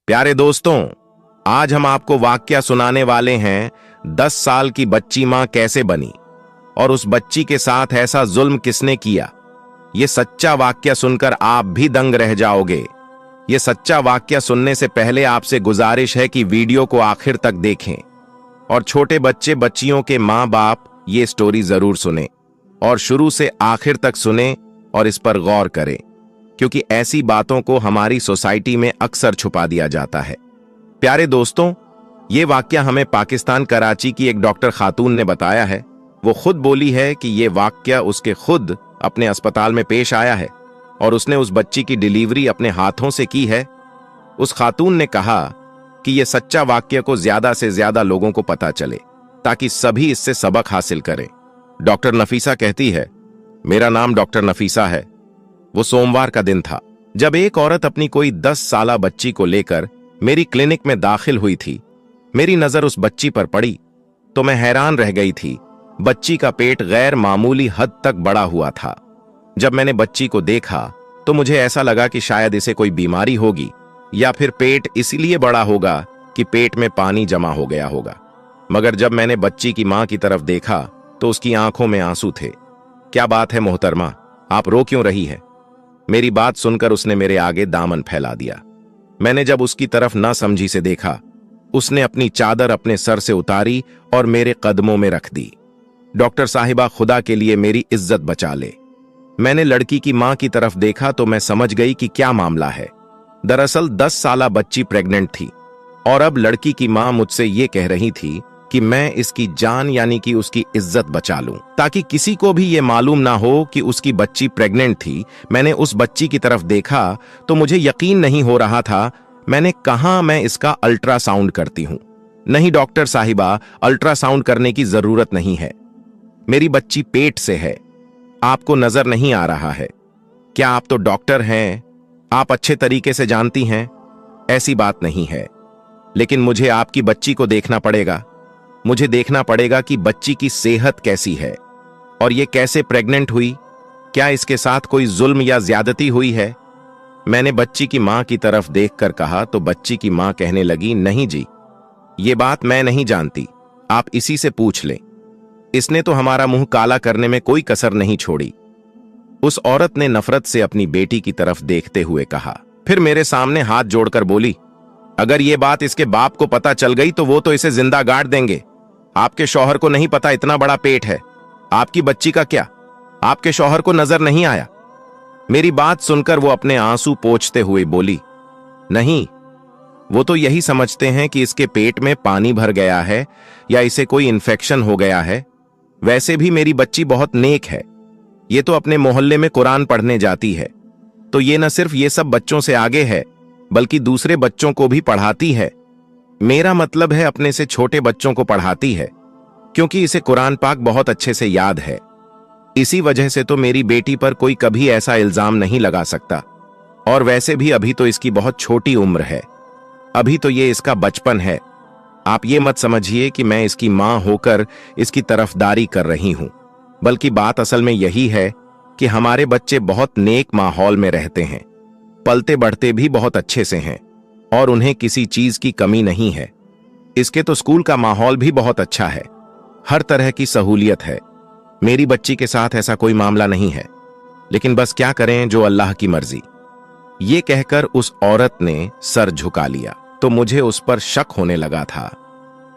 प्यारे दोस्तों, आज हम आपको वाकया सुनाने वाले हैं 10 साल की बच्ची मां कैसे बनी और उस बच्ची के साथ ऐसा जुल्म किसने किया। ये सच्चा वाकया सुनकर आप भी दंग रह जाओगे। ये सच्चा वाकया सुनने से पहले आपसे गुजारिश है कि वीडियो को आखिर तक देखें और छोटे बच्चे बच्चियों के मां बाप ये स्टोरी जरूर सुने और शुरू से आखिर तक सुने और इस पर गौर करें, क्योंकि ऐसी बातों को हमारी सोसाइटी में अक्सर छुपा दिया जाता है। प्यारे दोस्तों, ये वाकया हमें पाकिस्तान कराची की एक डॉक्टर खातून ने बताया है। वो खुद बोली है कि ये वाकया उसके खुद अपने अस्पताल में पेश आया है और उसने उस बच्ची की डिलीवरी अपने हाथों से की है। उस खातून ने कहा कि ये सच्चा वाकया को ज्यादा से ज्यादा लोगों को पता चले ताकि सभी इससे सबक हासिल करें। डॉक्टर नफीसा कहती है, मेरा नाम डॉक्टर नफीसा है। वो सोमवार का दिन था जब एक औरत अपनी कोई 10 साला बच्ची को लेकर मेरी क्लिनिक में दाखिल हुई थी। मेरी नजर उस बच्ची पर पड़ी तो मैं हैरान रह गई थी। बच्ची का पेट गैर मामूली हद तक बड़ा हुआ था। जब मैंने बच्ची को देखा तो मुझे ऐसा लगा कि शायद इसे कोई बीमारी होगी या फिर पेट इसलिए बड़ा होगा कि पेट में पानी जमा हो गया होगा। मगर जब मैंने बच्ची की मां की तरफ देखा तो उसकी आंखों में आंसू थे। क्या बात है मोहतरमा, आप रो क्यों रही है? मेरी बात सुनकर उसने मेरे आगे दामन फैला दिया। मैंने जब उसकी तरफ ना समझी से देखा, उसने अपनी चादर अपने सर से उतारी और मेरे कदमों में रख दी। डॉक्टर साहिबा, खुदा के लिए मेरी इज्जत बचा ले। मैंने लड़की की मां की तरफ देखा तो मैं समझ गई कि क्या मामला है। दरअसल 10 साला बच्ची प्रेग्नेंट थी और अब लड़की की मां मुझसे ये कह रही थी कि मैं इसकी जान यानी कि उसकी इज्जत बचा लूं ताकि किसी को भी ये मालूम ना हो कि उसकी बच्ची प्रेग्नेंट थी। मैंने उस बच्ची की तरफ देखा तो मुझे यकीन नहीं हो रहा था। मैंने कहा मैं इसका अल्ट्रासाउंड करती हूं। नहीं डॉक्टर साहिबा, अल्ट्रासाउंड करने की जरूरत नहीं है। मेरी बच्ची पेट से है, आपको नजर नहीं आ रहा है। क्या आप तो डॉक्टर हैं, आप अच्छे तरीके से जानती हैं। ऐसी बात नहीं है, लेकिन मुझे आपकी बच्ची को देखना पड़ेगा। मुझे देखना पड़ेगा कि बच्ची की सेहत कैसी है और ये कैसे प्रेग्नेंट हुई। क्या इसके साथ कोई जुल्म या ज्यादती हुई है? मैंने बच्ची की मां की तरफ देखकर कहा तो बच्ची की मां कहने लगी, नहीं जी, ये बात मैं नहीं जानती, आप इसी से पूछ लें। इसने तो हमारा मुंह काला करने में कोई कसर नहीं छोड़ी। उस औरत ने नफरत से अपनी बेटी की तरफ देखते हुए कहा। फिर मेरे सामने हाथ जोड़कर बोली, अगर ये बात इसके बाप को पता चल गई तो वो तो इसे जिंदा गाड़ देंगे। आपके शौहर को नहीं पता इतना बड़ा पेट है, आपकी बच्ची का क्या? आपके शौहर को नजर नहीं आया? मेरी बात सुनकर वो अपने आंसू पोंछते हुए बोली, नहीं, वो तो यही समझते हैं कि इसके पेट में पानी भर गया है या इसे कोई इन्फेक्शन हो गया है। वैसे भी मेरी बच्ची बहुत नेक है, ये तो अपने मोहल्ले में कुरान पढ़ने जाती है। तो ये न सिर्फ ये सब बच्चों से आगे है बल्कि दूसरे बच्चों को भी पढ़ाती है। मेरा मतलब है अपने से छोटे बच्चों को पढ़ाती है, क्योंकि इसे कुरान पाक बहुत अच्छे से याद है। इसी वजह से तो मेरी बेटी पर कोई कभी ऐसा इल्जाम नहीं लगा सकता। और वैसे भी अभी तो इसकी बहुत छोटी उम्र है, अभी तो ये इसका बचपन है। आप ये मत समझिए कि मैं इसकी मां होकर इसकी तरफदारी कर रही हूं, बल्कि बात असल में यही है कि हमारे बच्चे बहुत नेक माहौल में रहते हैं, पलते बढ़ते भी बहुत अच्छे से हैं और उन्हें किसी चीज की कमी नहीं है। इसके तो स्कूल का माहौल भी बहुत अच्छा है, हर तरह की सहूलियत है। मेरी बच्ची के साथ ऐसा कोई मामला नहीं है, लेकिन बस क्या करें, जो अल्लाह की मर्जी। ये कहकर उस औरत ने सर झुका लिया तो मुझे उस पर शक होने लगा था।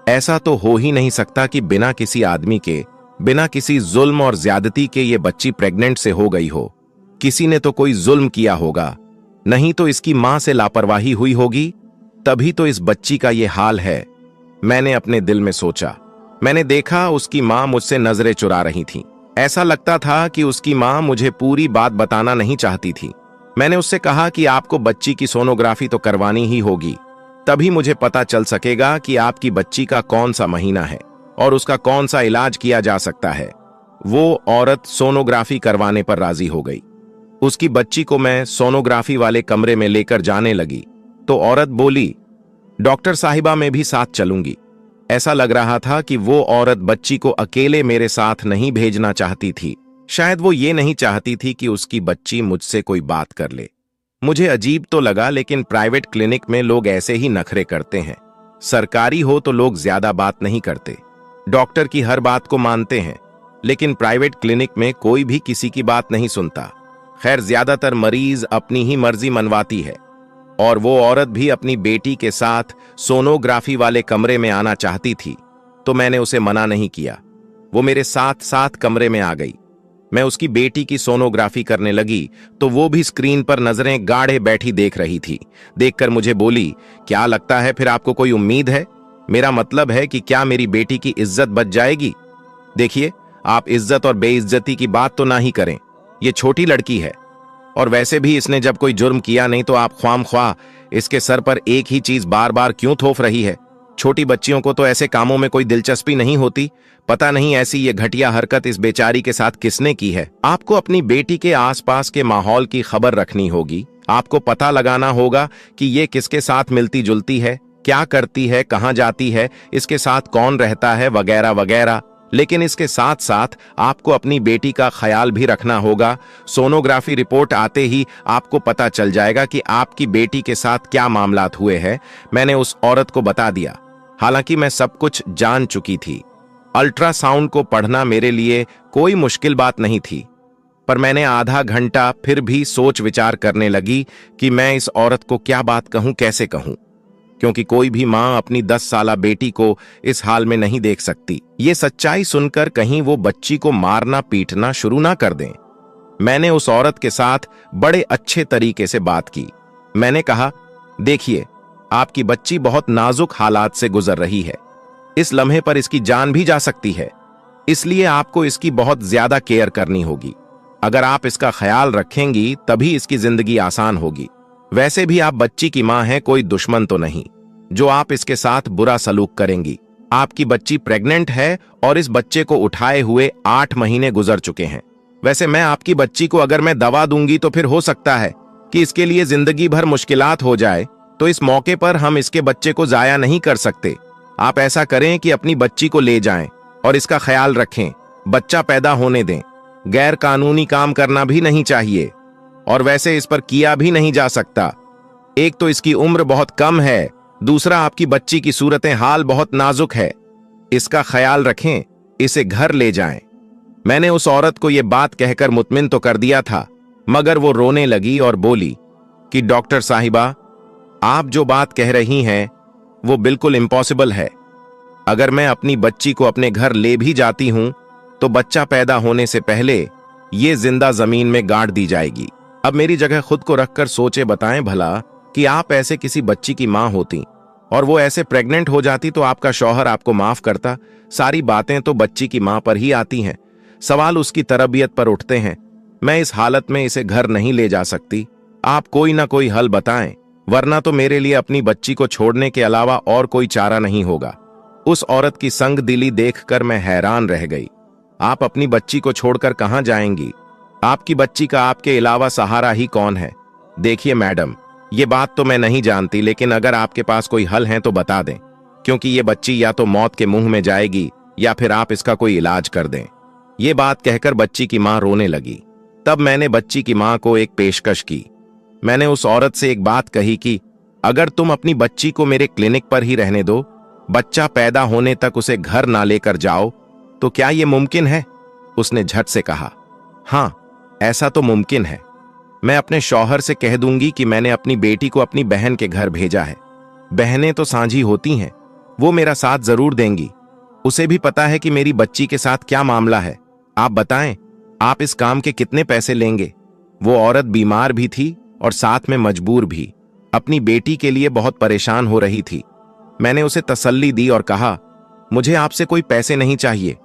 ऐसा तो हो ही नहीं सकता कि बिना किसी आदमी के, बिना किसी जुल्म और ज्यादती के ये बच्ची प्रेग्नेंट से हो गई हो। किसी ने तो कोई जुल्म किया होगा, नहीं तो इसकी मां से लापरवाही हुई होगी, तभी तो इस बच्ची का ये हाल है। मैंने अपने दिल में सोचा। मैंने देखा उसकी मां मुझसे नजरें चुरा रही थी। ऐसा लगता था कि उसकी मां मुझे पूरी बात बताना नहीं चाहती थी। मैंने उससे कहा कि आपको बच्ची की सोनोग्राफी तो करवानी ही होगी, तभी मुझे पता चल सकेगा कि आपकी बच्ची का कौन सा महीना है और उसका कौन सा इलाज किया जा सकता है। वो औरत सोनोग्राफी करवाने पर राजी हो गई। उसकी बच्ची को मैं सोनोग्राफी वाले कमरे में लेकर जाने लगी तो औरत बोली, डॉक्टर साहिबा मैं भी साथ चलूंगी। ऐसा लग रहा था कि वो औरत बच्ची को अकेले मेरे साथ नहीं भेजना चाहती थी। शायद वो ये नहीं चाहती थी कि उसकी बच्ची मुझसे कोई बात कर ले, मुझे अजीब तो लगा, लेकिन प्राइवेट क्लिनिक में लोग ऐसे ही नखरे करते हैं। सरकारी हो तो लोग ज्यादा बात नहीं करते, डॉक्टर की हर बात को मानते हैं, लेकिन प्राइवेट क्लिनिक में कोई भी किसी की बात नहीं सुनता। खैर, ज्यादातर मरीज अपनी ही मर्जी मनवाती है, और वो औरत भी अपनी बेटी के साथ सोनोग्राफी वाले कमरे में आना चाहती थी, तो मैंने उसे मना नहीं किया। वो मेरे साथ साथ कमरे में आ गई। मैं उसकी बेटी की सोनोग्राफी करने लगी तो वो भी स्क्रीन पर नजरें गाढ़े बैठी देख रही थी। देखकर मुझे बोली, क्या लगता है फिर आपको कोई उम्मीद है? मेरा मतलब है कि क्या मेरी बेटी की इज्जत बच जाएगी? देखिए, आप इज्जत और बेइज्जती की बात तो ना ही करें। ये छोटी लड़की है, और वैसे भी इसने जब कोई जुर्म किया नहीं, तो आप ख्वामख्वाह इसके सर पर एक ही चीज बार बार क्यों थोप रही है? छोटी बच्चियों को तो ऐसे कामों में कोई दिलचस्पी नहीं होती। पता नहीं ऐसी ये घटिया हरकत इस बेचारी के साथ किसने की है। आपको अपनी बेटी के आसपास के माहौल की खबर रखनी होगी। आपको पता लगाना होगा कि ये किसके साथ मिलती जुलती है, क्या करती है, कहाँ जाती है, इसके साथ कौन रहता है, वगैरह वगैरह। लेकिन इसके साथ साथ आपको अपनी बेटी का ख्याल भी रखना होगा। सोनोग्राफी रिपोर्ट आते ही आपको पता चल जाएगा कि आपकी बेटी के साथ क्या मामलात हुए हैं। मैंने उस औरत को बता दिया। हालांकि मैं सब कुछ जान चुकी थी। अल्ट्रासाउंड को पढ़ना मेरे लिए कोई मुश्किल बात नहीं थी, पर मैंने आधा घंटा फिर भी सोच विचार करने लगी कि मैं इस औरत को क्या बात कहूं, कैसे कहूं, क्योंकि कोई भी मां अपनी 10 साला बेटी को इस हाल में नहीं देख सकती। ये सच्चाई सुनकर कहीं वो बच्ची को मारना पीटना शुरू ना कर दें। मैंने उस औरत के साथ बड़े अच्छे तरीके से बात की। मैंने कहा, देखिए, आपकी बच्ची बहुत नाजुक हालात से गुजर रही है। इस लम्हे पर इसकी जान भी जा सकती है, इसलिए आपको इसकी बहुत ज्यादा केयर करनी होगी। अगर आप इसका ख्याल रखेंगी तभी इसकी जिंदगी आसान होगी। वैसे भी आप बच्ची की मां हैं, कोई दुश्मन तो नहीं जो आप इसके साथ बुरा सलूक करेंगी। आपकी बच्ची प्रेग्नेंट है और इस बच्चे को उठाए हुए 8 महीने गुजर चुके हैं। वैसे मैं आपकी बच्ची को अगर मैं दवा दूंगी तो फिर हो सकता है कि इसके लिए जिंदगी भर मुश्किलात हो जाए, तो इस मौके पर हम इसके बच्चे को जाया नहीं कर सकते। आप ऐसा करें कि अपनी बच्ची को ले जाएं और इसका ख्याल रखें, बच्चा पैदा होने दें। गैर कानूनी काम करना भी नहीं चाहिए, और वैसे इस पर किया भी नहीं जा सकता। एक तो इसकी उम्र बहुत कम है, दूसरा आपकी बच्ची की सूरत हाल बहुत नाजुक है। इसका ख्याल रखें, इसे घर ले जाएं। मैंने उस औरत को यह बात कहकर मुतमिन तो कर दिया था, मगर वो रोने लगी और बोली कि डॉक्टर साहिबा, आप जो बात कह रही हैं वो बिल्कुल इम्पॉसिबल है। अगर मैं अपनी बच्ची को अपने घर ले भी जाती हूं तो बच्चा पैदा होने से पहले ये जिंदा जमीन में गाड़ दी जाएगी। अब मेरी जगह खुद को रखकर सोचे बताएं भला कि आप ऐसे किसी बच्ची की मां होती और वो ऐसे प्रेग्नेंट हो जाती तो आपका शौहर आपको माफ करता। सारी बातें तो बच्ची की मां पर ही आती हैं, सवाल उसकी तरबियत पर उठते हैं। मैं इस हालत में इसे घर नहीं ले जा सकती। आप कोई ना कोई हल बताएं, वरना तो मेरे लिए अपनी बच्ची को छोड़ने के अलावा और कोई चारा नहीं होगा। उस औरत की संग दिली देखकर मैं हैरान रह गई। आप अपनी बच्ची को छोड़कर कहां जाएंगी? आपकी बच्ची का आपके अलावा सहारा ही कौन है? देखिए मैडम, ये बात तो मैं नहीं जानती, लेकिन अगर आपके पास कोई हल है तो बता दें, क्योंकि ये बच्ची या तो मौत के मुंह में जाएगी या फिर आप इसका कोई इलाज कर दें। ये बात कहकर बच्ची की मां रोने लगी। तब मैंने बच्ची की मां को एक पेशकश की। मैंने उस औरत से एक बात कही कि अगर तुम अपनी बच्ची को मेरे क्लिनिक पर ही रहने दो, बच्चा पैदा होने तक उसे घर ना लेकर जाओ, तो क्या यह मुमकिन है? उसने झट से कहा, हां, ऐसा तो मुमकिन है। मैं अपने शौहर से कह दूंगी कि मैंने अपनी बेटी को अपनी बहन के घर भेजा है। बहनें तो साझी होती हैं, वो मेरा साथ जरूर देंगी। उसे भी पता है कि मेरी बच्ची के साथ क्या मामला है। आप बताएं, आप इस काम के कितने पैसे लेंगे? वो औरत बीमार भी थी और साथ में मजबूर भी। अपनी बेटी के लिए बहुत परेशान हो रही थी। मैंने उसे तसल्ली दी और कहा, मुझे आपसे कोई पैसे नहीं चाहिए,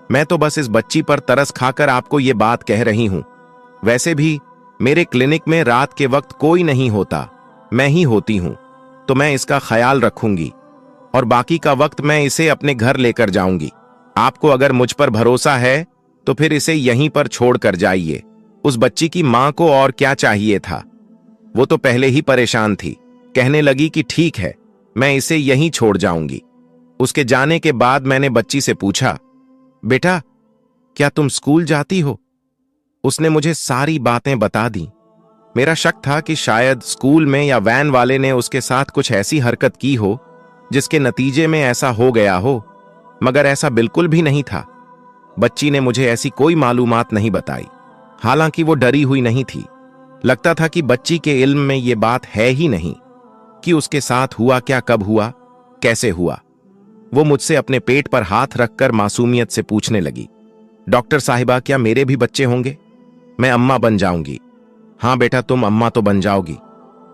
मैं तो बस इस बच्ची पर तरस खाकर आपको ये बात कह रही हूं। वैसे भी मेरे क्लिनिक में रात के वक्त कोई नहीं होता, मैं ही होती हूं, तो मैं इसका ख्याल रखूंगी और बाकी का वक्त मैं इसे अपने घर लेकर जाऊंगी। आपको अगर मुझ पर भरोसा है तो फिर इसे यहीं पर छोड़ कर जाइए। उस बच्ची की मां को और क्या चाहिए था? वो तो पहले ही परेशान थी। कहने लगी कि ठीक है, मैं इसे यहीं छोड़ जाऊंगी। उसके जाने के बाद मैंने बच्ची से पूछा, बेटा, क्या तुम स्कूल जाती हो? उसने मुझे सारी बातें बता दी। मेरा शक था कि शायद स्कूल में या वैन वाले ने उसके साथ कुछ ऐसी हरकत की हो जिसके नतीजे में ऐसा हो गया हो, मगर ऐसा बिल्कुल भी नहीं था। बच्ची ने मुझे ऐसी कोई मालूमात नहीं बताई। हालांकि वो डरी हुई नहीं थी। लगता था कि बच्ची के इल्म में ये बात है ही नहीं कि उसके साथ हुआ क्या, कब हुआ, कैसे हुआ। वो मुझसे अपने पेट पर हाथ रखकर मासूमियत से पूछने लगी, डॉक्टर साहिबा, क्या मेरे भी बच्चे होंगे? मैं अम्मा बन जाऊंगी। हाँ बेटा, तुम अम्मा तो बन जाओगी,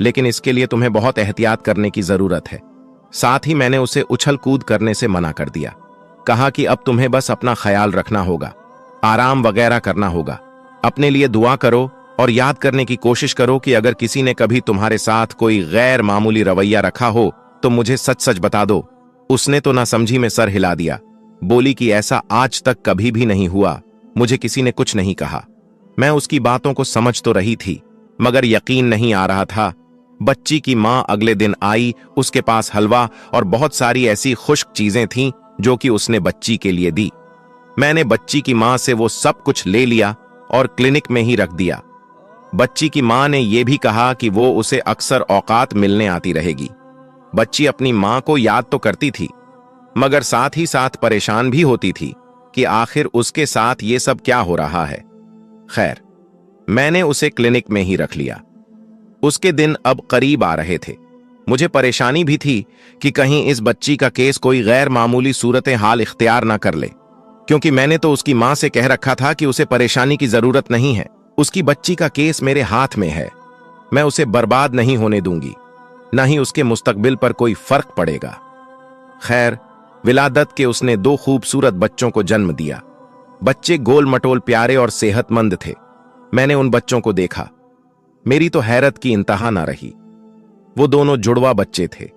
लेकिन इसके लिए तुम्हें बहुत एहतियात करने की जरूरत है। साथ ही मैंने उसे उछल कूद करने से मना कर दिया। कहा कि अब तुम्हें बस अपना ख्याल रखना होगा, आराम वगैरह करना होगा, अपने लिए दुआ करो और याद करने की कोशिश करो कि अगर किसी ने कभी तुम्हारे साथ कोई गैर मामूली रवैया रखा हो तो मुझे सच सच बता दो। उसने तो ना समझी में सर हिला दिया। बोली कि ऐसा आज तक कभी भी नहीं हुआ, मुझे किसी ने कुछ नहीं कहा। मैं उसकी बातों को समझ तो रही थी, मगर यकीन नहीं आ रहा था। बच्ची की मां अगले दिन आई। उसके पास हलवा और बहुत सारी ऐसी खुश्क चीजें थीं जो कि उसने बच्ची के लिए दी। मैंने बच्ची की मां से वो सब कुछ ले लिया और क्लिनिक में ही रख दिया। बच्ची की मां ने यह भी कहा कि वो उसे अक्सर औकात मिलने आती रहेगी। बच्ची अपनी मां को याद तो करती थी, मगर साथ ही साथ परेशान भी होती थी कि आखिर उसके साथ ये सब क्या हो रहा है। खैर, मैंने उसे क्लिनिक में ही रख लिया। उसके दिन अब करीब आ रहे थे। मुझे परेशानी भी थी कि कहीं इस बच्ची का केस कोई गैर मामूली सूरत हाल इख्तियार ना कर ले, क्योंकि मैंने तो उसकी मां से कह रखा था कि उसे परेशानी की जरूरत नहीं है। उसकी बच्ची का केस मेरे हाथ में है। मैं उसे बर्बाद नहीं होने दूंगी, ना ही उसके मुस्तकबिल पर कोई फर्क पड़ेगा। खैर, विलादत के उसने 2 खूबसूरत बच्चों को जन्म दिया। बच्चे गोल मटोल, प्यारे और सेहतमंद थे। मैंने उन बच्चों को देखा, मेरी तो हैरत की इंतहा ना रही। वो दोनों जुड़वा बच्चे थे।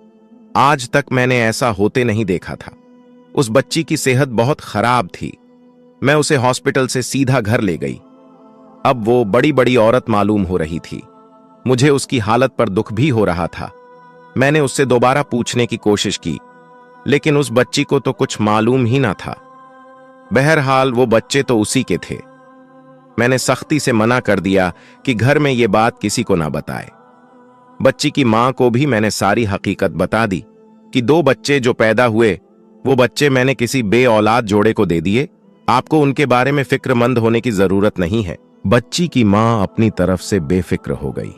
आज तक मैंने ऐसा होते नहीं देखा था। उस बच्ची की सेहत बहुत खराब थी। मैं उसे हॉस्पिटल से सीधा घर ले गई। अब वो बड़ी बड़ी औरत मालूम हो रही थी। मुझे उसकी हालत पर दुख भी हो रहा था। मैंने उससे दोबारा पूछने की कोशिश की, लेकिन उस बच्ची को तो कुछ मालूम ही ना था। बहरहाल वो बच्चे तो उसी के थे। मैंने सख्ती से मना कर दिया कि घर में ये बात किसी को ना बताए। बच्ची की मां को भी मैंने सारी हकीकत बता दी कि 2 बच्चे जो पैदा हुए, वो बच्चे मैंने किसी बे औलाद जोड़े को दे दिए। आपको उनके बारे में फिक्रमंद होने की जरूरत नहीं है। बच्ची की मां अपनी तरफ से बेफिक्र हो गई।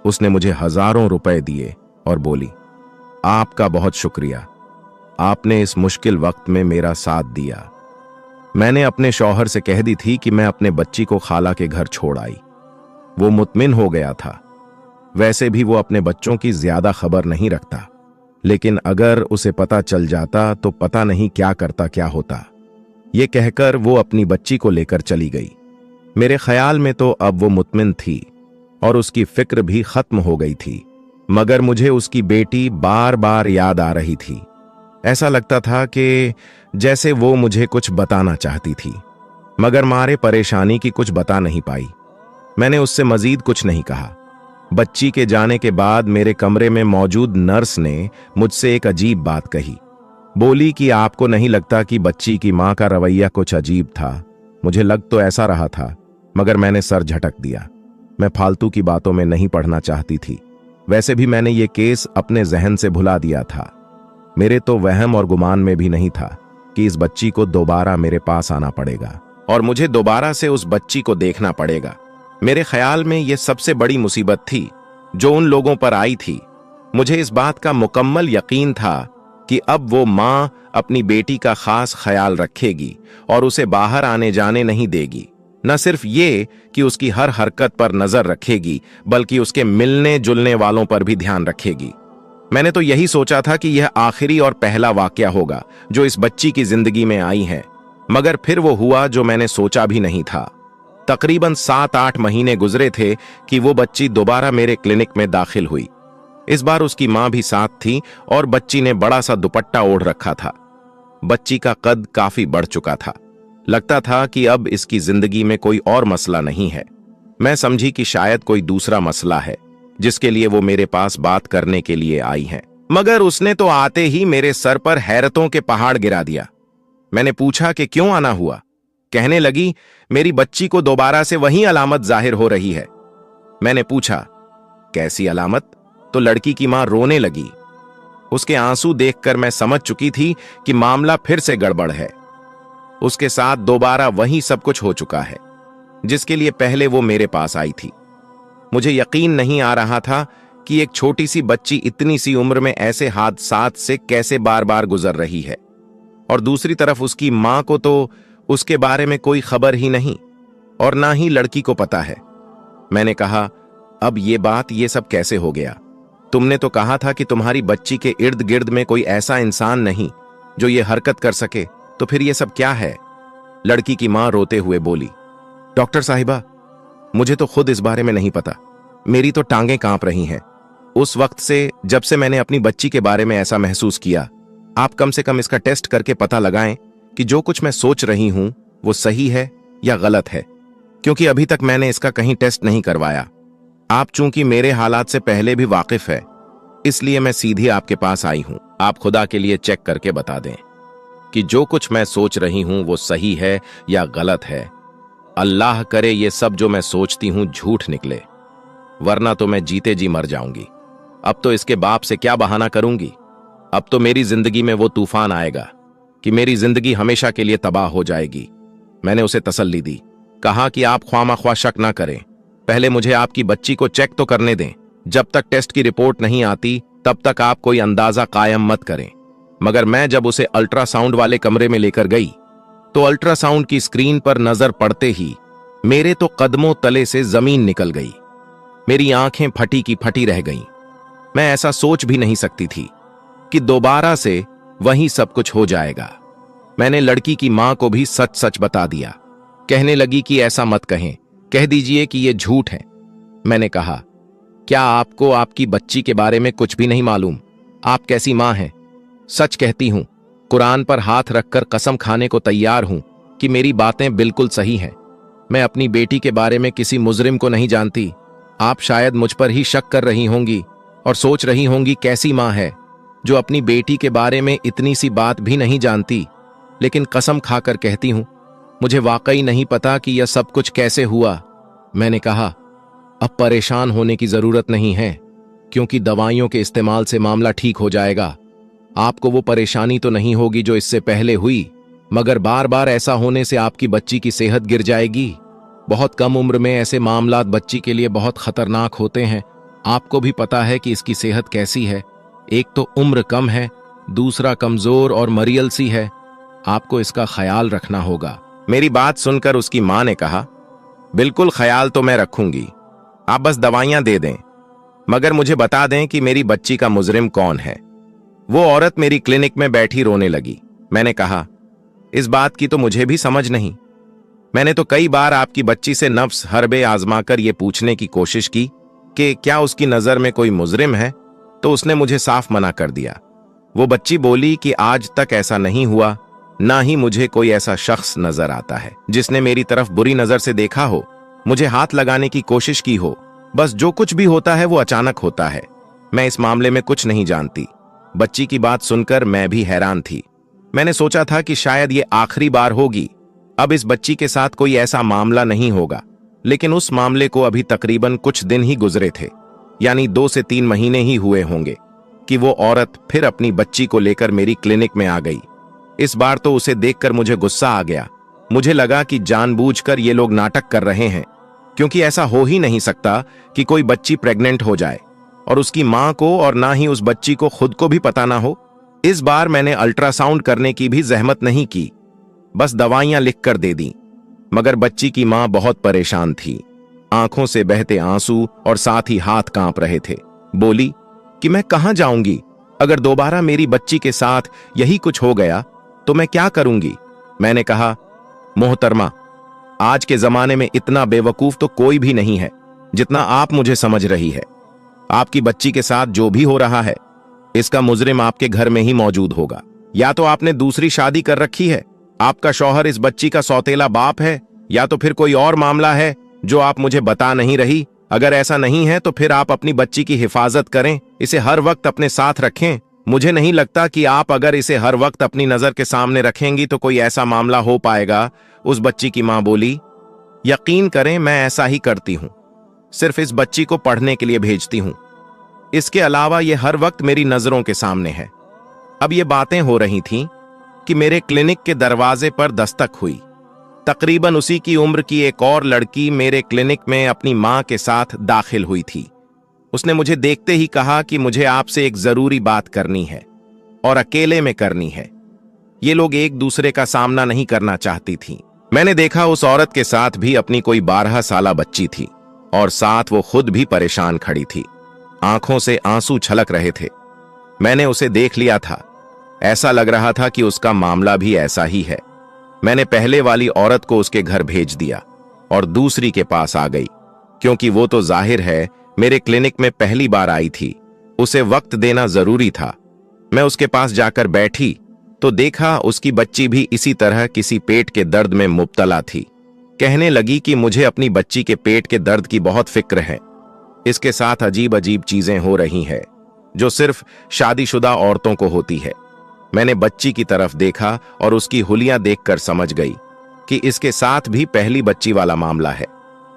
उसने मुझे हजारों रुपए दिए और बोली, आपका बहुत शुक्रिया, आपने इस मुश्किल वक्त में मेरा साथ दिया। मैंने अपने शौहर से कह दी थी कि मैं अपने बच्ची को खाला के घर छोड़ आई। वो मुतमिन हो गया था। वैसे भी वो अपने बच्चों की ज्यादा खबर नहीं रखता, लेकिन अगर उसे पता चल जाता तो पता नहीं क्या करता, क्या होता। ये कहकर वो अपनी बच्ची को लेकर चली गई। मेरे ख्याल में तो अब वो मुतमिन थी और उसकी फिक्र भी खत्म हो गई थी, मगर मुझे उसकी बेटी बार बार याद आ रही थी। ऐसा लगता था कि जैसे वो मुझे कुछ बताना चाहती थी, मगर मारे परेशानी की कुछ बता नहीं पाई। मैंने उससे मजीद कुछ नहीं कहा। बच्ची के जाने के बाद मेरे कमरे में मौजूद नर्स ने मुझसे एक अजीब बात कही। बोली कि आपको नहीं लगता कि बच्ची की मां का रवैया कुछ अजीब था? मुझे लग तो ऐसा रहा था, मगर मैंने सर झटक दिया। मैं फालतू की बातों में नहीं पढ़ना चाहती थी। वैसे भी मैंने ये केस अपने जहन से भुला दिया था। मेरे तो वहम और गुमान में भी नहीं था कि इस बच्ची को दोबारा मेरे पास आना पड़ेगा और मुझे दोबारा से उस बच्ची को देखना पड़ेगा। मेरे ख्याल में यह सबसे बड़ी मुसीबत थी जो उन लोगों पर आई थी। मुझे इस बात का मुकम्मल यकीन था कि अब वो मां अपनी बेटी का खास ख्याल रखेगी और उसे बाहर आने जाने नहीं देगी। न सिर्फ ये कि उसकी हर हरकत पर नजर रखेगी, बल्कि उसके मिलने जुलने वालों पर भी ध्यान रखेगी। मैंने तो यही सोचा था कि यह आखिरी और पहला वाकया होगा जो इस बच्ची की जिंदगी में आई है, मगर फिर वो हुआ जो मैंने सोचा भी नहीं था। तकरीबन 7-8 महीने गुजरे थे कि वो बच्ची दोबारा मेरे क्लिनिक में दाखिल हुई। इस बार उसकी मां भी साथ थी और बच्ची ने बड़ा सा दुपट्टा ओढ़ रखा था। बच्ची का कद काफी बढ़ चुका था। लगता था कि अब इसकी जिंदगी में कोई और मसला नहीं है। मैं समझी कि शायद कोई दूसरा मसला है जिसके लिए वो मेरे पास बात करने के लिए आई है, मगर उसने तो आते ही मेरे सर पर हैरतों के पहाड़ गिरा दिया। मैंने पूछा कि क्यों आना हुआ? कहने लगी, मेरी बच्ची को दोबारा से वही अलामत जाहिर हो रही है। मैंने पूछा, कैसी अलामत? तो लड़की की मां रोने लगी। उसके आंसू देखकर मैं समझ चुकी थी कि मामला फिर से गड़बड़ है। उसके साथ दोबारा वही सब कुछ हो चुका है जिसके लिए पहले वो मेरे पास आई थी। मुझे यकीन नहीं आ रहा था कि एक छोटी सी बच्ची इतनी सी उम्र में ऐसे हादसात से कैसे बार बार गुजर रही है, और दूसरी तरफ उसकी मां को तो उसके बारे में कोई खबर ही नहीं और ना ही लड़की को पता है। मैंने कहा, अब ये सब कैसे हो गया? तुमने तो कहा था कि तुम्हारी बच्ची के इर्द गिर्द में कोई ऐसा इंसान नहीं जो ये हरकत कर सके, तो फिर ये सब क्या है? लड़की की मां रोते हुए बोली, डॉक्टर साहिबा, मुझे तो खुद इस बारे में नहीं पता। मेरी तो टांगें कांप रही हैं। उस वक्त से, जब से मैंने अपनी बच्ची के बारे में ऐसा महसूस किया, आप कम से कम इसका टेस्ट करके पता लगाएं कि जो कुछ मैं सोच रही हूं वो सही है या गलत है, क्योंकि अभी तक मैंने इसका कहीं टेस्ट नहीं करवाया। आप चूंकि मेरे हालात से पहले भी वाकिफ है, इसलिए मैं सीधी आपके पास आई हूं। आप खुदा के लिए चेक करके बता दें कि जो कुछ मैं सोच रही हूं वो सही है या गलत है। अल्लाह करे ये सब जो मैं सोचती हूं झूठ निकले, वरना तो मैं जीते जी मर जाऊंगी। अब तो इसके बाप से क्या बहाना करूंगी? अब तो मेरी जिंदगी में वो तूफान आएगा कि मेरी जिंदगी हमेशा के लिए तबाह हो जाएगी। मैंने उसे तसल्ली दी, कहा कि आप ख्वामख्वाह शक ना करें, पहले मुझे आपकी बच्ची को चेक तो करने दें। जब तक टेस्ट की रिपोर्ट नहीं आती तब तक आप कोई अंदाजा कायम मत करें। मगर मैं जब उसे अल्ट्रासाउंड वाले कमरे में लेकर गई तो अल्ट्रासाउंड की स्क्रीन पर नजर पड़ते ही मेरे तो कदमों तले से जमीन निकल गई। मेरी आंखें फटी की फटी रह गईं। मैं ऐसा सोच भी नहीं सकती थी कि दोबारा से वही सब कुछ हो जाएगा। मैंने लड़की की मां को भी सच सच बता दिया। कहने लगी कि ऐसा मत कहें, कह दीजिए कि ये झूठ है। मैंने कहा, क्या आपको आपकी बच्ची के बारे में कुछ भी नहीं मालूम? आप कैसी मां हैं? सच कहती हूं, कुरान पर हाथ रखकर कसम खाने को तैयार हूं कि मेरी बातें बिल्कुल सही हैं। मैं अपनी बेटी के बारे में किसी मुजरिम को नहीं जानती। आप शायद मुझ पर ही शक कर रही होंगी और सोच रही होंगी कैसी मां है जो अपनी बेटी के बारे में इतनी सी बात भी नहीं जानती, लेकिन कसम खाकर कहती हूं, मुझे वाकई नहीं पता कि यह सब कुछ कैसे हुआ। मैंने कहा, अब परेशान होने की जरूरत नहीं है, क्योंकि दवाइयों के इस्तेमाल से मामला ठीक हो जाएगा। आपको वो परेशानी तो नहीं होगी जो इससे पहले हुई, मगर बार बार ऐसा होने से आपकी बच्ची की सेहत गिर जाएगी। बहुत कम उम्र में ऐसे मामलात बच्ची के लिए बहुत खतरनाक होते हैं। आपको भी पता है कि इसकी सेहत कैसी है। एक तो उम्र कम है, दूसरा कमजोर और मरियल सी है। आपको इसका ख्याल रखना होगा। मेरी बात सुनकर उसकी मां ने कहा, बिल्कुल ख्याल तो मैं रखूंगी, आप बस दवाइयां दे दें, मगर मुझे बता दें कि मेरी बच्ची का मुजरिम कौन है। वो औरत मेरी क्लिनिक में बैठी रोने लगी। मैंने कहा, इस बात की तो मुझे भी समझ नहीं। मैंने तो कई बार आपकी बच्ची से नफ्स हरबे आजमाकर यह पूछने की कोशिश की कि क्या उसकी नजर में कोई मुजरिम है, तो उसने मुझे साफ मना कर दिया। वो बच्ची बोली कि आज तक ऐसा नहीं हुआ, ना ही मुझे कोई ऐसा शख्स नजर आता है जिसने मेरी तरफ बुरी नजर से देखा हो, मुझे हाथ लगाने की कोशिश की हो। बस जो कुछ भी होता है वो अचानक होता है। मैं इस मामले में कुछ नहीं जानती। बच्ची की बात सुनकर मैं भी हैरान थी। मैंने सोचा था कि शायद ये आखिरी बार होगी, अब इस बच्ची के साथ कोई ऐसा मामला नहीं होगा। लेकिन उस मामले को अभी तकरीबन कुछ दिन ही गुजरे थे, यानी 2 से 3 महीने ही हुए होंगे कि वो औरत फिर अपनी बच्ची को लेकर मेरी क्लिनिक में आ गई। इस बार तो उसे देखकर मुझे गुस्सा आ गया। मुझे लगा कि जानबूझकर ये लोग नाटक कर रहे हैं, क्योंकि ऐसा हो ही नहीं सकता कि कोई बच्ची प्रेग्नेंट हो जाए और उसकी मां को और ना ही उस बच्ची को खुद को भी पता ना हो। इस बार मैंने अल्ट्रासाउंड करने की भी जहमत नहीं की, बस दवाइयां लिखकर दे दी। मगर बच्ची की मां बहुत परेशान थी। आंखों से बहते आंसू और साथ ही हाथ कांप रहे थे। बोली कि मैं कहां जाऊंगी? अगर दोबारा मेरी बच्ची के साथ यही कुछ हो गया तो मैं क्या करूंगी? मैंने कहा, मोहतरमा, आज के जमाने में इतना बेवकूफ तो कोई भी नहीं है जितना आप मुझे समझ रही है। आपकी बच्ची के साथ जो भी हो रहा है, इसका मुजरिम आपके घर में ही मौजूद होगा। या तो आपने दूसरी शादी कर रखी है, आपका शौहर इस बच्ची का सौतेला बाप है, या तो फिर कोई और मामला है जो आप मुझे बता नहीं रही। अगर ऐसा नहीं है तो फिर आप अपनी बच्ची की हिफाजत करें, इसे हर वक्त अपने साथ रखें। मुझे नहीं लगता कि आप अगर इसे हर वक्त अपनी नजर के सामने रखेंगी तो कोई ऐसा मामला हो पाएगा। उस बच्ची की मां बोली, यकीन करें मैं ऐसा ही करती हूं। सिर्फ इस बच्ची को पढ़ने के लिए भेजती हूं। इसके अलावा ये हर वक्त मेरी नजरों के सामने है। अब ये बातें हो रही थीं कि मेरे क्लिनिक के दरवाजे पर दस्तक हुई। तकरीबन उसी की उम्र की एक और लड़की मेरे क्लिनिक में अपनी मां के साथ दाखिल हुई थी। उसने मुझे देखते ही कहा कि मुझे आपसे एक जरूरी बात करनी है और अकेले में करनी है। ये लोग एक दूसरे का सामना नहीं करना चाहती थी। मैंने देखा उस औरत के साथ भी अपनी कोई 12 साला बच्ची थी और साथ वो खुद भी परेशान खड़ी थी। आंखों से आंसू छलक रहे थे। मैंने उसे देख लिया था। ऐसा लग रहा था कि उसका मामला भी ऐसा ही है। मैंने पहले वाली औरत को उसके घर भेज दिया और दूसरी के पास आ गई, क्योंकि वो तो जाहिर है मेरे क्लिनिक में पहली बार आई थी। उसे वक्त देना जरूरी था। मैं उसके पास जाकर बैठी तो देखा उसकी बच्ची भी इसी तरह किसी पेट के दर्द में मुब्तला थी। कहने लगी कि मुझे अपनी बच्ची के पेट के दर्द की बहुत फिक्र है। इसके साथ अजीब अजीब चीजें हो रही हैं जो सिर्फ शादीशुदा औरतों को होती है। मैंने बच्ची की तरफ देखा और उसकी हुलियां देखकर समझ गई कि इसके साथ भी पहली बच्ची वाला मामला है।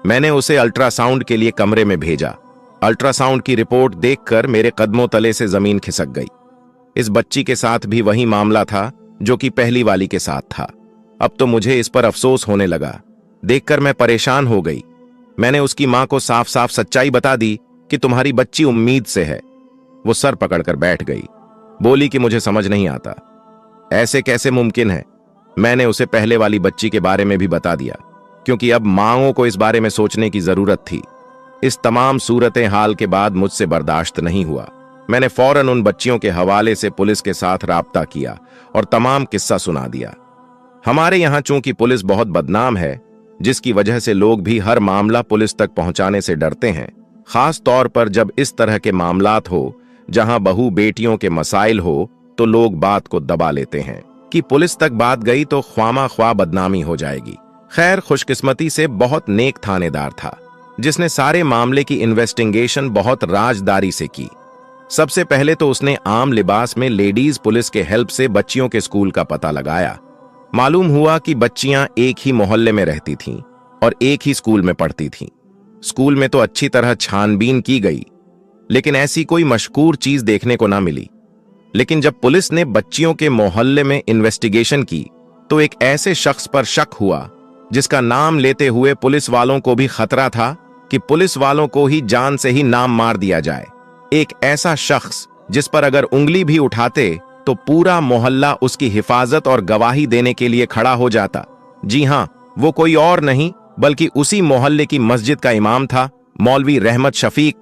मैंने उसे अल्ट्रासाउंड के लिए कमरे में भेजा। अल्ट्रासाउंड की रिपोर्ट देखकर मेरे कदमों तले से जमीन खिसक गई। इस बच्ची के साथ भी वही मामला था जो कि पहली वाली के साथ था। अब तो मुझे इस पर अफसोस होने लगा। देखकर मैं परेशान हो गई। मैंने उसकी मां को साफ साफ सच्चाई बता दी कि तुम्हारी बच्ची उम्मीद से है। वो सर पकड़कर बैठ गई। बोली कि मुझे समझ नहीं आता, ऐसे कैसे मुमकिन है। मैंने उसे पहले वाली बच्ची के बारे में भी बता दिया, क्योंकि अब मांओं को इस बारे में सोचने की जरूरत थी। इस तमाम सूरत हाल के बाद मुझसे बर्दाश्त नहीं हुआ। मैंने फौरन उन बच्चियों के हवाले से पुलिस के साथ राब्ता किया और तमाम किस्सा सुना दिया। हमारे यहां चूंकि पुलिस बहुत बदनाम है, जिसकी वजह से लोग भी हर मामला पुलिस तक पहुंचाने से डरते हैं, खास तौर पर जब इस तरह के मामलात हो जहां बहू बेटियों के मसाइल हो, तो लोग बात को दबा लेते हैं कि पुलिस तक बात गई तो ख्वामा ख्वा बदनामी हो जाएगी। खैर, खुशकिस्मती से बहुत नेक थानेदार था जिसने सारे मामले की इन्वेस्टिगेशन बहुत राजदारी से की। सबसे पहले तो उसने आम लिबास में लेडीज पुलिस के हेल्प से बच्चियों के स्कूल का पता लगाया। मालूम हुआ कि बच्चियां एक ही मोहल्ले में रहती थीं और एक ही स्कूल में पढ़ती थीं। स्कूल में तो अच्छी तरह छानबीन की गई, लेकिन ऐसी कोई मशकूर चीज देखने को ना मिली। लेकिन जब पुलिस ने बच्चियों के मोहल्ले में इन्वेस्टिगेशन की तो एक ऐसे शख्स पर शक हुआ जिसका नाम लेते हुए पुलिस वालों को भी खतरा था कि पुलिस वालों को ही जान से ही नाम मार दिया जाए। एक ऐसा शख्स जिस पर अगर उंगली भी उठाते तो पूरा मोहल्ला उसकी हिफाजत और गवाही देने के लिए खड़ा हो जाता। जी हां, वो कोई और नहीं बल्कि उसी मोहल्ले की मस्जिद का इमाम था, मौलवी रहमत शफीक।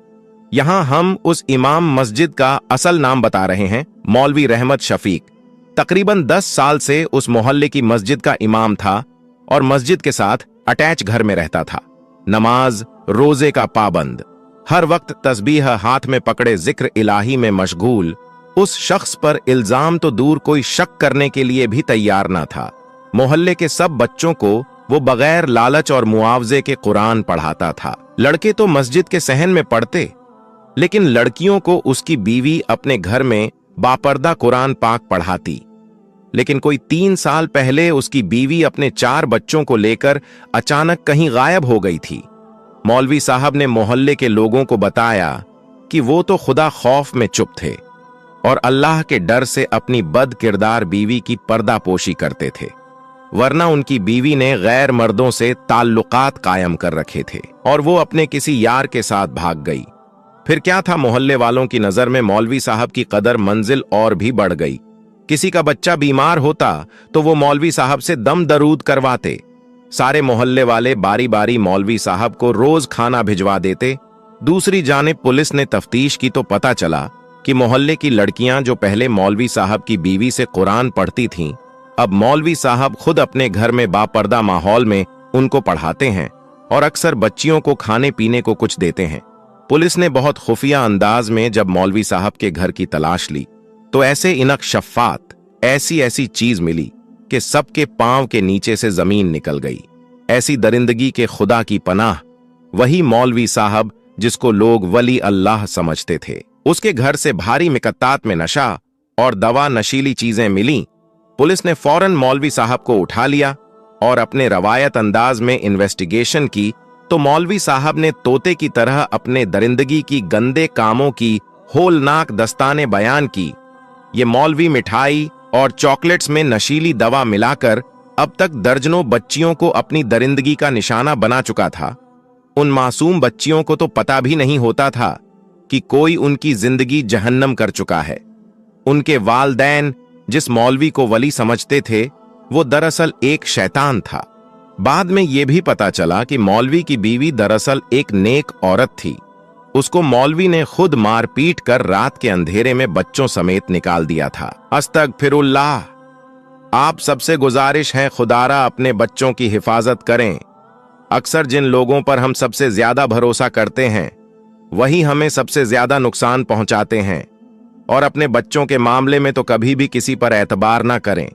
यहां हम उस इमाम मस्जिद का असल नाम बता रहे हैं, मौलवी रहमत शफीक। तकरीबन 10 साल से उस मोहल्ले की मस्जिद का इमाम था और मस्जिद के साथ अटैच घर में रहता था। नमाज रोजे का पाबंद, हर वक्त तस्बीह हाथ में पकड़े जिक्र इलाही में मशगूल। उस शख्स पर इल्जाम तो दूर, कोई शक करने के लिए भी तैयार ना था। मोहल्ले के सब बच्चों को वो बगैर लालच और मुआवजे के कुरान पढ़ाता था। लड़के तो मस्जिद के सहन में पढ़ते, लेकिन लड़कियों को उसकी बीवी अपने घर में बापर्दा कुरान पाक पढ़ाती। लेकिन कोई 3 साल पहले उसकी बीवी अपने 4 बच्चों को लेकर अचानक कहीं गायब हो गई थी। मौलवी साहब ने मोहल्ले के लोगों को बताया कि वो तो खुदा खौफ में चुप थे और अल्लाह के डर से अपनी बद किरदार बीवी की पर्दापोशी करते थे, वरना उनकी बीवी ने गैर मर्दों से ताल्लुकात कायम कर रखे थे और वो अपने किसी यार के साथ भाग गई। फिर क्या था, मोहल्ले वालों की नजर में मौलवी साहब की कदर मंजिल और भी बढ़ गई। किसी का बच्चा बीमार होता तो वो मौलवी साहब से दम दरूद करवाते। सारे मोहल्ले वाले बारी बारी मौलवी साहब को रोज खाना भिजवा देते। दूसरी जानिब पुलिस ने तफ्तीश की तो पता चला कि मोहल्ले की लड़कियां जो पहले मौलवी साहब की बीवी से कुरान पढ़ती थीं, अब मौलवी साहब खुद अपने घर में बापर्दा माहौल में उनको पढ़ाते हैं और अक्सर बच्चियों को खाने पीने को कुछ देते हैं। पुलिस ने बहुत खुफिया अंदाज में जब मौलवी साहब के घर की तलाश ली तो ऐसे इनक शफ़ात ऐसी ऐसी चीज मिली कि सबके पांव के नीचे से जमीन निकल गई। ऐसी दरिंदगी के खुदा की पनाह वही मौलवी साहब जिसको लोग वली अल्लाह समझते थे। उसके घर से भारी मिकत्तात में नशा और दवा नशीली चीजें मिली। पुलिस ने फौरन मौलवी साहब को उठा लिया और अपने रवायत अंदाज में इन्वेस्टिगेशन की तो मौलवी साहब ने तोते की तरह अपने दरिंदगी की गंदे कामों की होलनाक दस्ताने बयान की। ये मौलवी मिठाई और चॉकलेट्स में नशीली दवा मिलाकर अब तक दर्जनों बच्चियों को अपनी दरिंदगी का निशाना बना चुका था। उन मासूम बच्चियों को तो पता भी नहीं होता था कि कोई उनकी जिंदगी जहन्नम कर चुका है। उनके वालदैन जिस मौलवी को वली समझते थे, वो दरअसल एक शैतान था। बाद में यह भी पता चला कि मौलवी की बीवी दरअसल एक नेक औरत थी। उसको मौलवी ने खुद मारपीट कर रात के अंधेरे में बच्चों समेत निकाल दिया था। अस्तगफिरुल्लाह। आप सबसे गुजारिश है, खुदारा अपने बच्चों की हिफाजत करें। अक्सर जिन लोगों पर हम सबसे ज्यादा भरोसा करते हैं, वही हमें सबसे ज्यादा नुकसान पहुंचाते हैं। और अपने बच्चों के मामले में तो कभी भी किसी पर एतबार ना करें।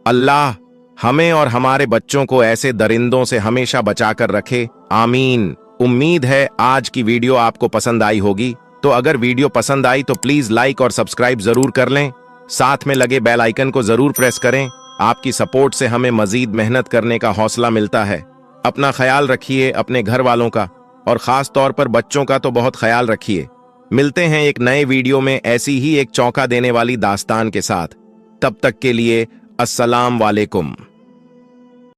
अल्लाह हमें और हमारे बच्चों को ऐसे दरिंदों से हमेशा बचाकर रखे, आमीन। उम्मीद है आज की वीडियो आपको पसंद आई होगी। तो अगर वीडियो पसंद आई तो प्लीज लाइक और सब्सक्राइब जरूर कर लें। साथ में लगे बेल आइकन को जरूर प्रेस करें। आपकी सपोर्ट से हमें मजीद मेहनत करने का हौसला मिलता है। अपना ख्याल रखिए, अपने घर वालों का और खास तौर पर बच्चों का तो बहुत ख्याल रखिए। मिलते हैं एक नए वीडियो में ऐसी ही एक चौंका देने वाली दास्तान के साथ। तब तक के लिए अस्सलाम वालेकुम।